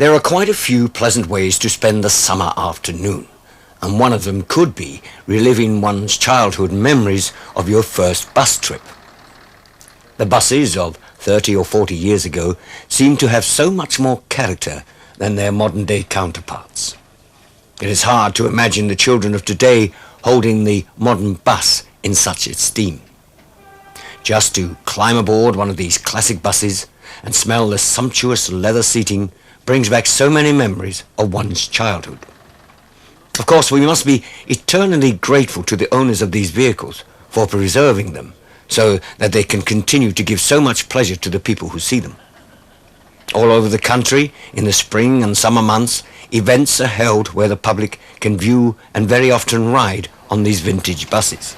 There are quite a few pleasant ways to spend the summer afternoon, and one of them could be reliving one's childhood memories of your first bus trip. The buses of 30 or 40 years ago seem to have so much more character than their modern-day counterparts. It is hard to imagine the children of today holding the modern bus in such esteem. Just to climb aboard one of these classic buses and smell the sumptuous leather seating brings back so many memories of one's childhood. Of course, we must be eternally grateful to the owners of these vehicles for preserving them so that they can continue to give so much pleasure to the people who see them. All over the country, in the spring and summer months, events are held where the public can view and very often ride on these vintage buses.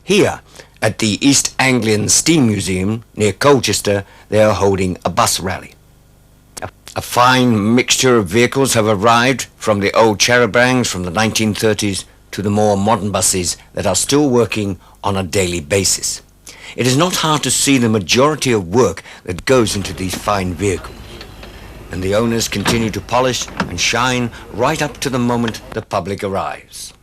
Here, at the East Anglian Steam Museum near Colchester, they are holding a bus rally. A fine mixture of vehicles have arrived, from the old charabancs from the 1930s to the more modern buses that are still working on a daily basis. It is not hard to see the majority of work that goes into these fine vehicles, and the owners continue to polish and shine right up to the moment the public arrives.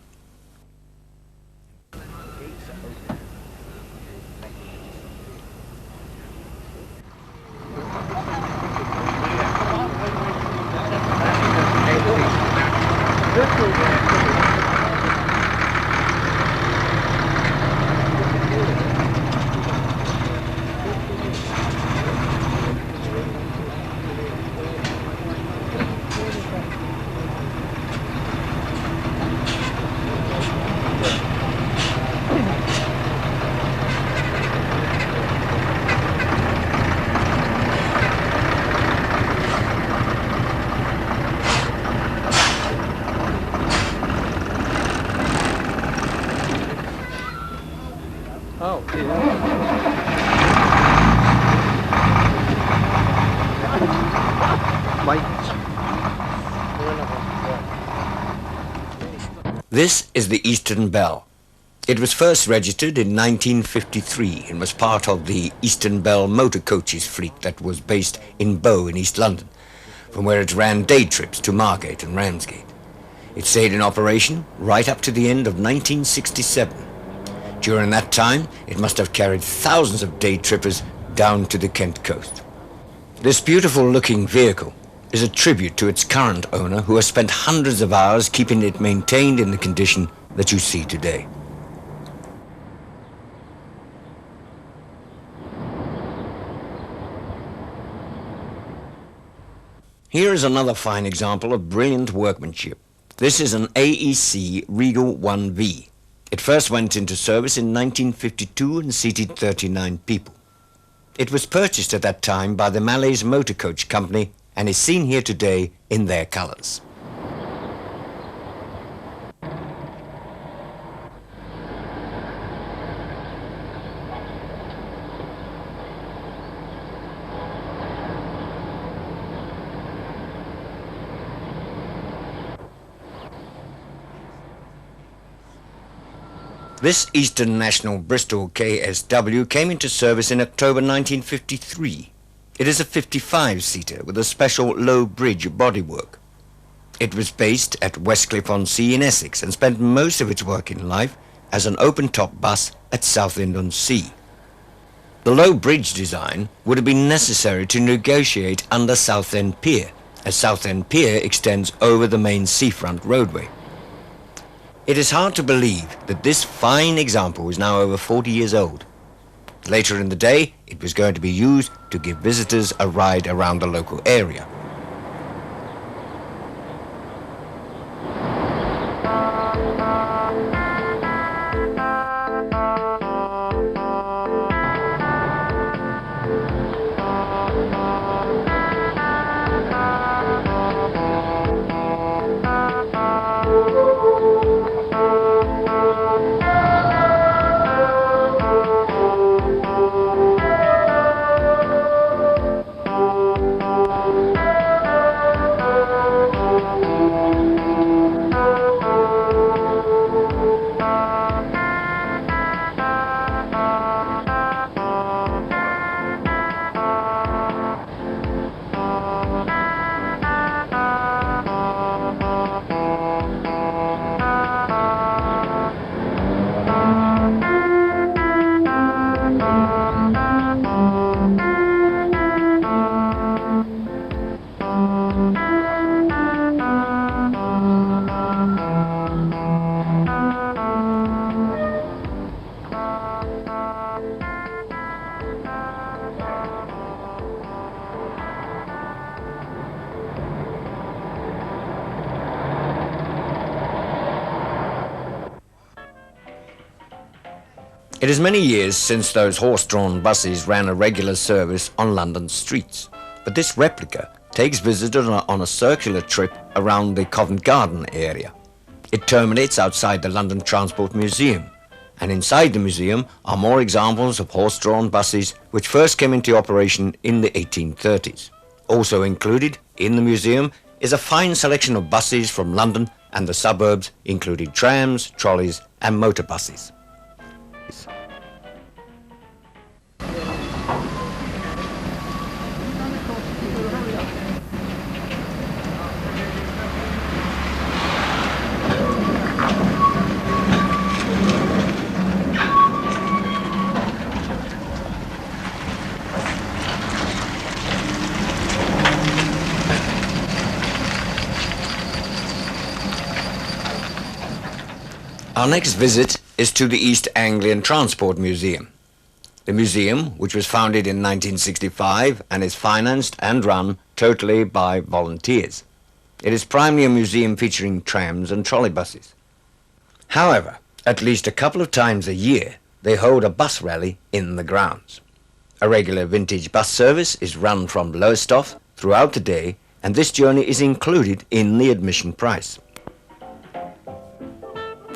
This is the Eastern Bell. It was first registered in 1953 and was part of the Eastern Bell motor coaches fleet that was based in Bow in East London, from where it ran day trips to Margate and Ramsgate. It stayed in operation right up to the end of 1967. During that time, it must have carried thousands of day trippers down to the Kent coast. This beautiful-looking vehicle is a tribute to its current owner, who has spent hundreds of hours keeping it maintained in the condition that you see today. Here is another fine example of brilliant workmanship. This is an AEC Regal One Vee. It first went into service in 1952 and seated 39 people. It was purchased at that time by the Malays Motor Coach Company and is seen here today in their colours. This Eastern National Bristol KSW came into service in October 1953. It is a 55-seater with a special low bridge bodywork. It was based at Westcliff-on-Sea in Essex and spent most of its working life as an open-top bus at Southend-on-Sea. The low bridge design would have been necessary to negotiate under Southend Pier, as Southend Pier extends over the main seafront roadway. It is hard to believe that this fine example is now over 40 years old. Later in the day, it was going to be used to give visitors a ride around the local area. It is many years since those horse-drawn buses ran a regular service on London streets, but this replica takes visitors on a circular trip around the Covent Garden area. It terminates outside the London Transport Museum, and inside the museum are more examples of horse-drawn buses which first came into operation in the 1830s. Also included in the museum is a fine selection of buses from London and the suburbs, including trams, trolleys and motor buses. Our next visit is to the East Anglian Transport Museum. The museum, which was founded in 1965 and is financed and run totally by volunteers. It is primarily a museum featuring trams and trolley buses. However, at least a couple of times a year, they hold a bus rally in the grounds. A regular vintage bus service is run from Lowestoft throughout the day, and this journey is included in the admission price.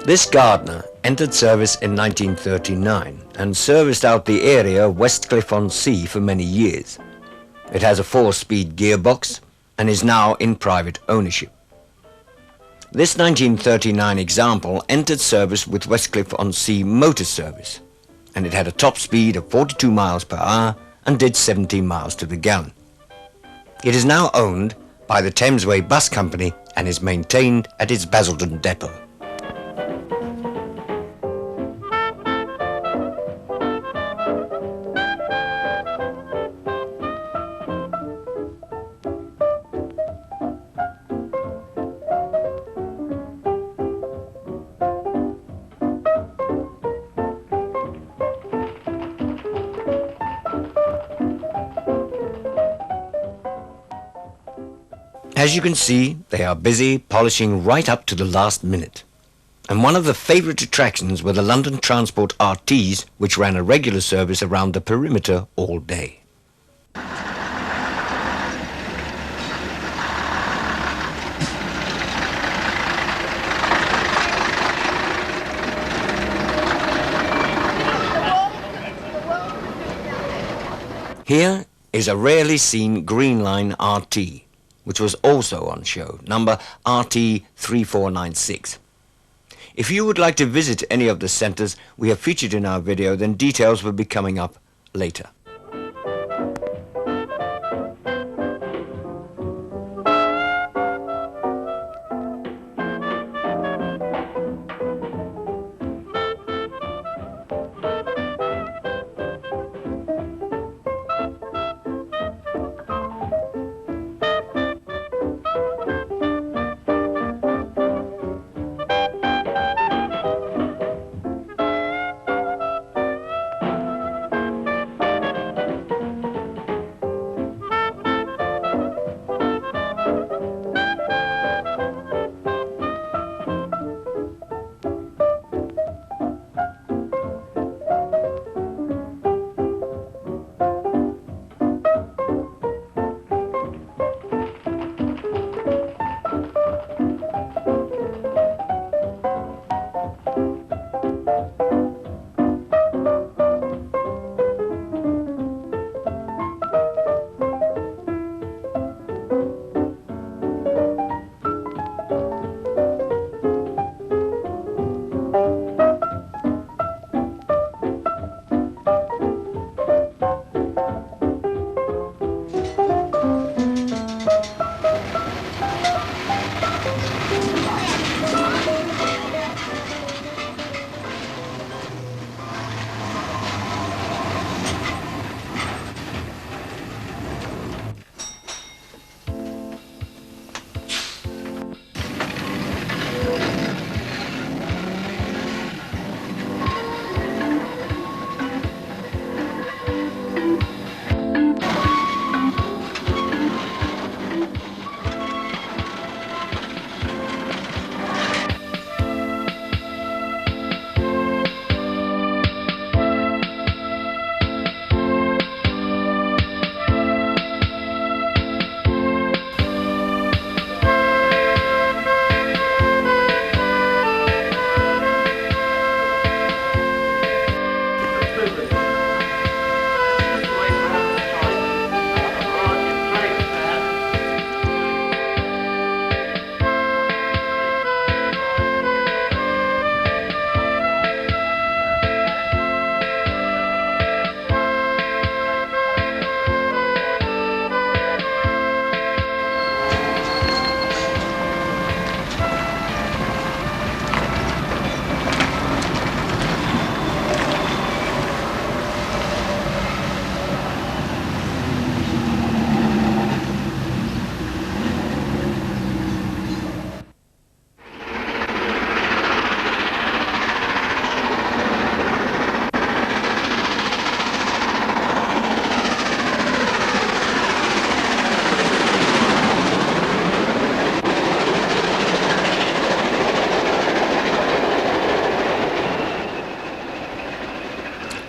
This Gardner entered service in 1939 and serviced out the area of Westcliff-on-Sea for many years. It has a 4-speed gearbox and is now in private ownership. This 1939 example entered service with Westcliff-on-Sea Motor Service, and it had a top speed of 42 miles per hour and did 17 miles to the gallon. It is now owned by the Thamesway Bus Company and is maintained at its Basildon depot. As you can see, they are busy polishing right up to the last minute. And one of the favourite attractions were the London Transport RTs, which ran a regular service around the perimeter all day. Here is a rarely seen Green Line RT, which was also on show, number RT3496. If you would like to visit any of the centres we have featured in our video, then details will be coming up later.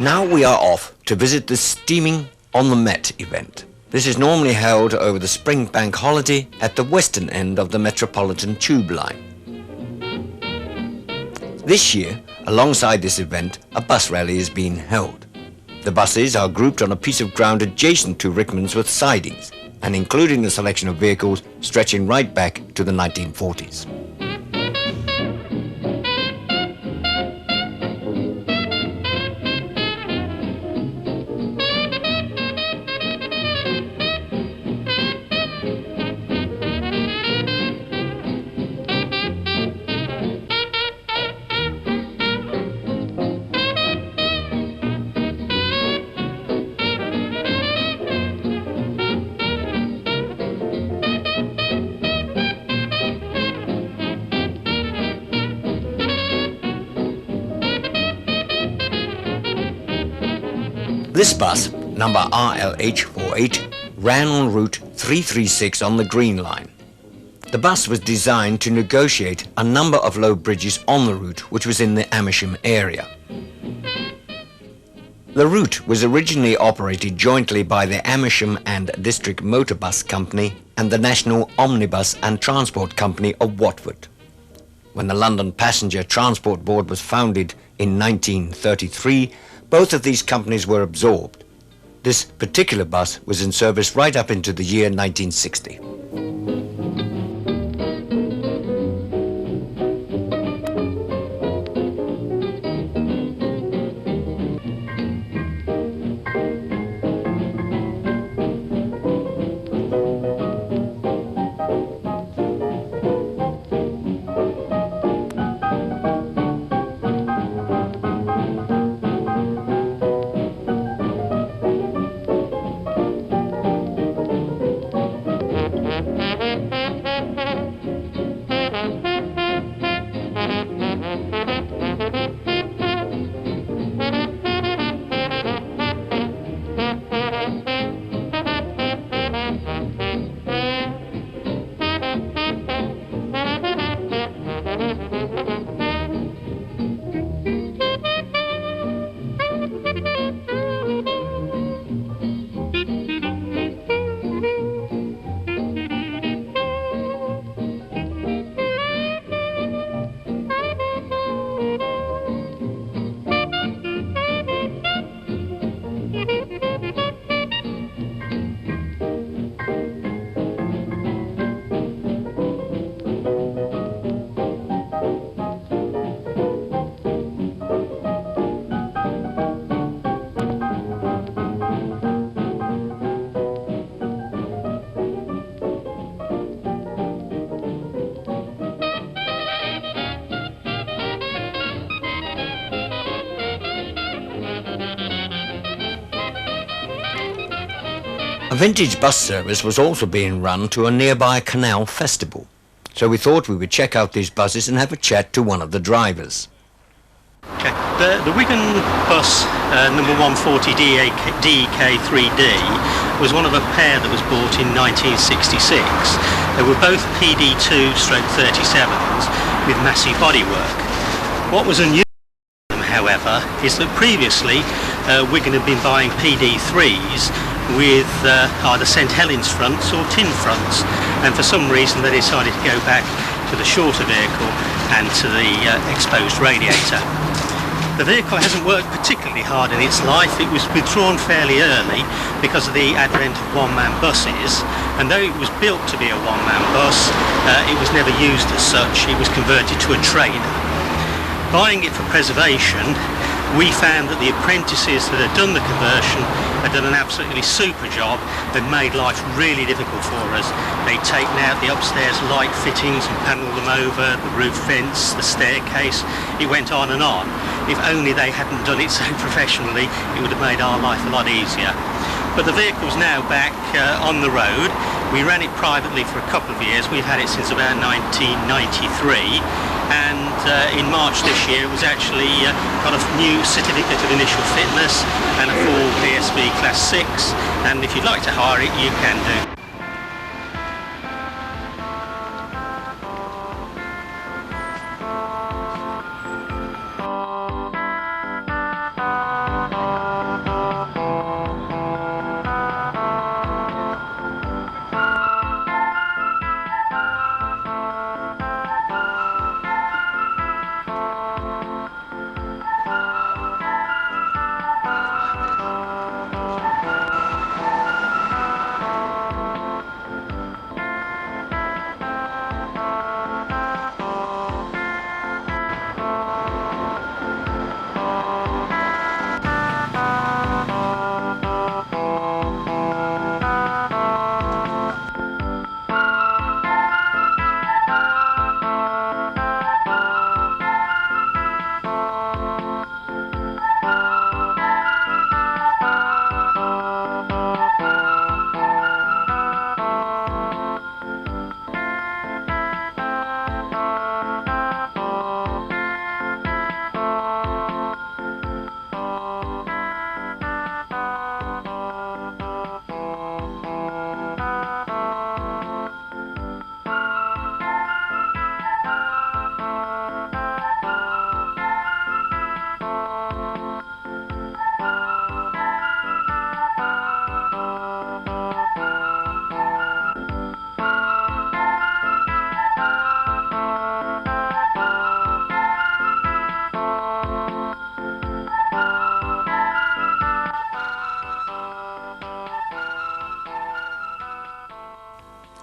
Now we are off to visit the Steaming on the Met event. This is normally held over the spring bank holiday at the western end of the Metropolitan Tube line. This year, alongside this event, a bus rally is being held. The buses are grouped on a piece of ground adjacent to Rickmansworth sidings and including a selection of vehicles stretching right back to the 1940s. This bus, number RLH48, ran on route 336 on the Green Line. The bus was designed to negotiate a number of low bridges on the route which was in the Amersham area. The route was originally operated jointly by the Amersham and District Motor Bus Company and the National Omnibus and Transport Company of Watford. When the London Passenger Transport Board was founded in 1933, both of these companies were absorbed. This particular bus was in service right up into the year 1960. A vintage bus service was also being run to a nearby canal festival, so we thought we would check out these buses and have a chat to one of the drivers. Okay. The Wigan bus number 140 DK3D was one of a pair that was bought in 1966. They were both PD2/37s with massive bodywork. What was unusual, however, is that previously Wigan had been buying PD3s with either St Helens fronts or tin fronts, and for some reason they decided to go back to the shorter vehicle and to the exposed radiator. The vehicle hasn't worked particularly hard in its life. It was withdrawn fairly early because of the advent of one-man buses, and though it was built to be a one-man bus, it was never used as such. It was converted to a trainer. Buying it for preservation, we found that the apprentices that had done the conversion had done an absolutely super job. They'd made life really difficult for us. They'd taken out the upstairs light fittings and panelled them over, the roof vents, the staircase. It went on and on. If only they hadn't done it so professionally, it would have made our life a lot easier. But the vehicle's now back on the road. We ran it privately for a couple of years. We've had it since about 1993. And in March this year it was actually got a new certificate of initial fitness and a full PSV Class 6, and if you'd like to hire it, you can do.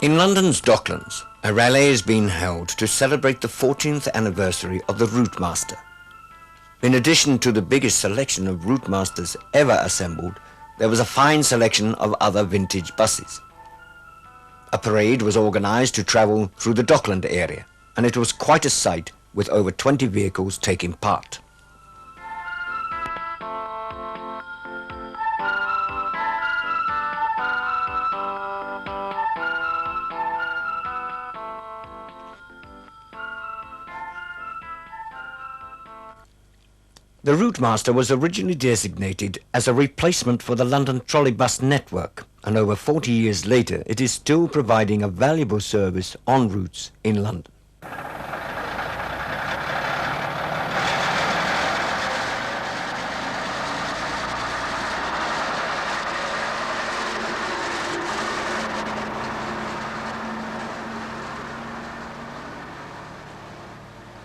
In London's Docklands, a rally is being held to celebrate the 14th anniversary of the Routemasters. In addition to the biggest selection of Routemasters ever assembled, there was a fine selection of other vintage buses. A parade was organised to travel through the Dockland area, and it was quite a sight with over 20 vehicles taking part. The Routemaster was originally designated as a replacement for the London trolleybus network, and over 40 years later it is still providing a valuable service on routes in London.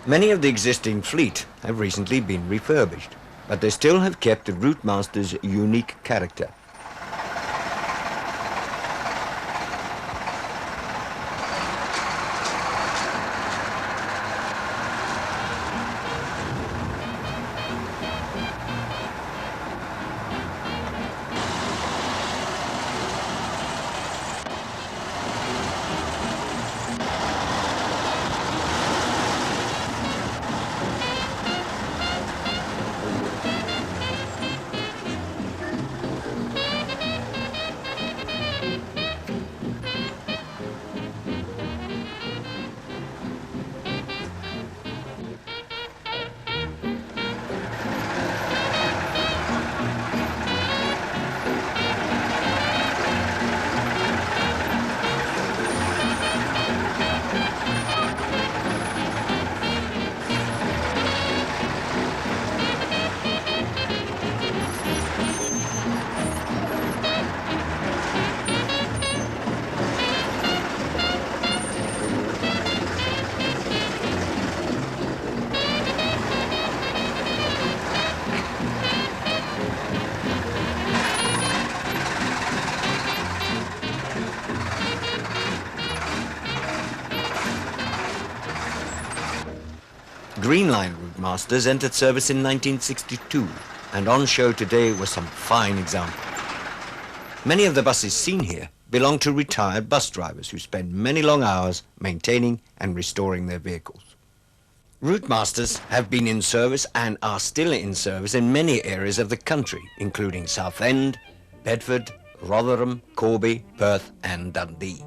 Many of the existing fleet have recently been refurbished, but they still have kept the Routemasters' unique character. Green Line Routemasters entered service in 1962, and on show today were some fine examples. Many of the buses seen here belong to retired bus drivers who spend many long hours maintaining and restoring their vehicles. Routemasters have been in service and are still in service in many areas of the country, including Southend, Bedford, Rotherham, Corby, Perth and Dundee.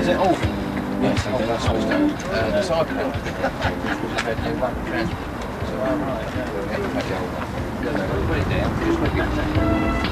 Is it all? Yes, that's supposed to. The side panel. So, right, put it down, just put it down.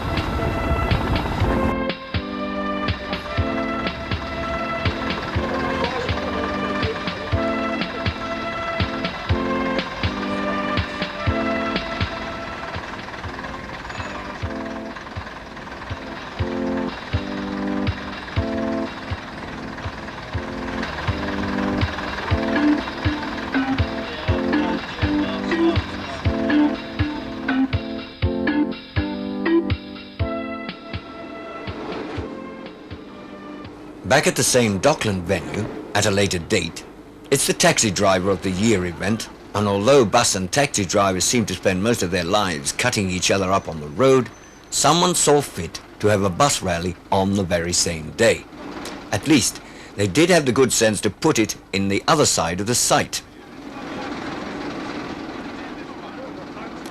Back at the same Dockland venue, at a later date, it's the Taxi Driver of the Year event, and although bus and taxi drivers seem to spend most of their lives cutting each other up on the road, someone saw fit to have a bus rally on the very same day. At least, they did have the good sense to put it in the other side of the site.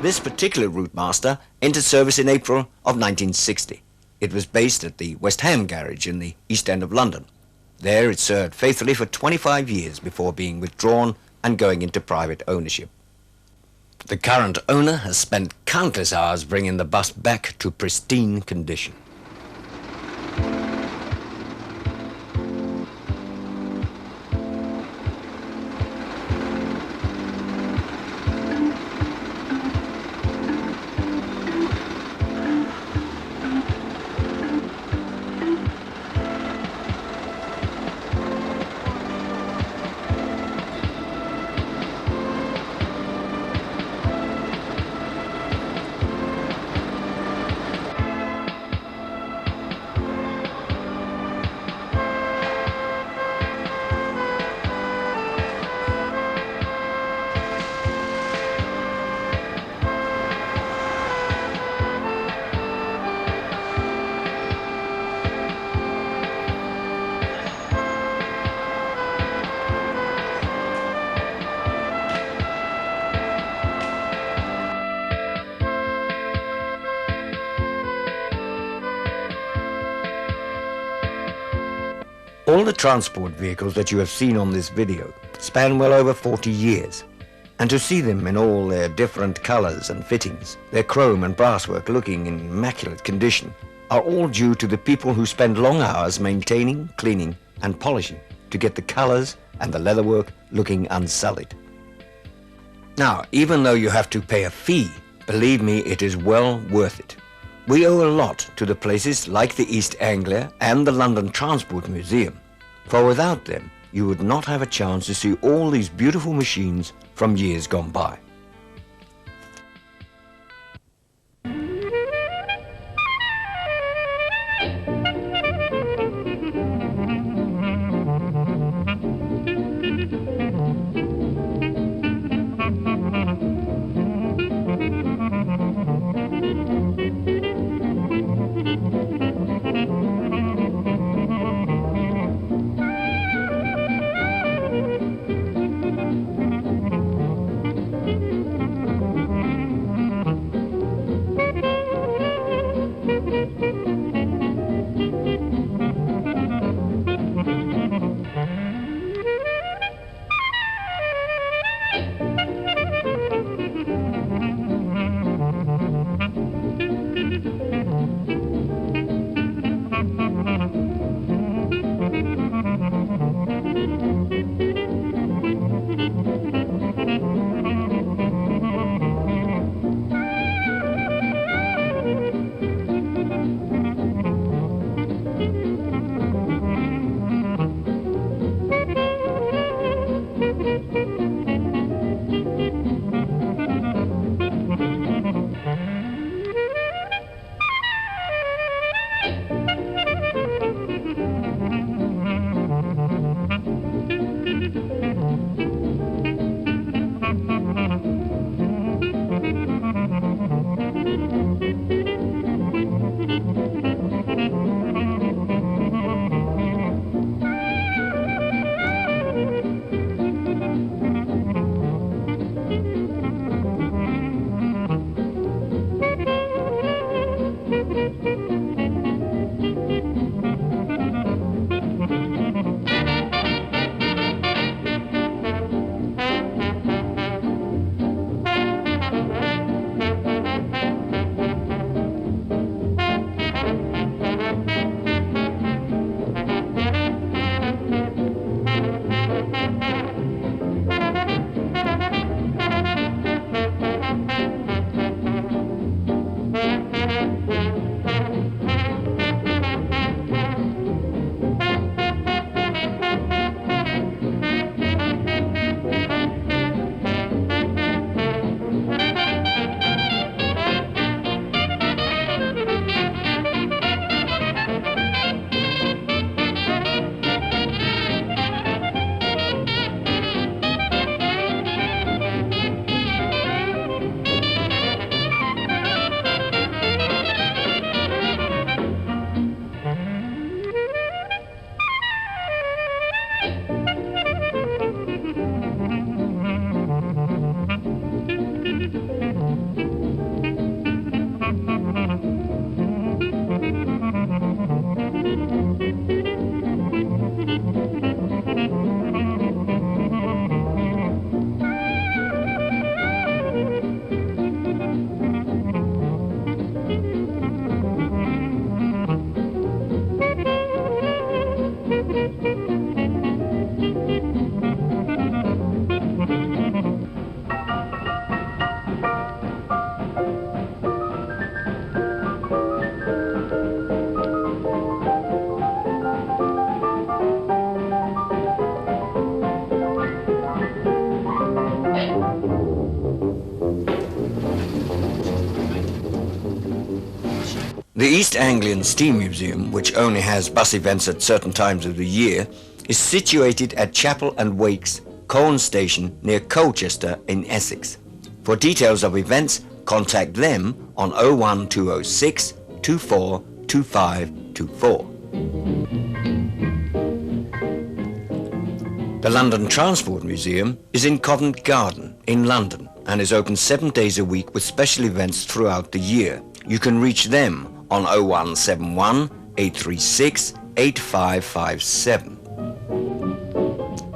This particular Routemaster entered service in April of 1960. It was based at the West Ham garage in the East End of London. There it served faithfully for 25 years before being withdrawn and going into private ownership. The current owner has spent countless hours bringing the bus back to pristine condition. All the transport vehicles that you have seen on this video span well over 40 years, and to see them in all their different colours and fittings, their chrome and brasswork looking in immaculate condition, are all due to the people who spend long hours maintaining, cleaning and polishing to get the colours and the leatherwork looking unsullied. Now, even though you have to pay a fee, believe me, it is well worth it. We owe a lot to the places like the East Anglia and the London Transport Museum, for without them you would not have a chance to see all these beautiful machines from years gone by. The East Anglian Steam Museum, which only has bus events at certain times of the year, is situated at Chapel and Wake's Colne Station near Colchester in Essex. For details of events, contact them on 01206 24 2524. The London Transport Museum is in Covent Garden in London and is open 7 days a week with special events throughout the year. You can reach them on 0171 836 8557.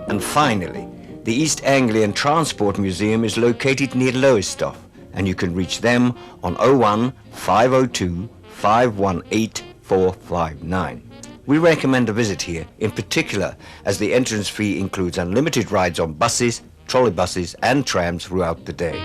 And finally, the East Anglian Transport Museum is located near Lowestoft, and you can reach them on 01 502 518 459. We recommend a visit here, in particular as the entrance fee includes unlimited rides on buses, trolleybuses and trams throughout the day.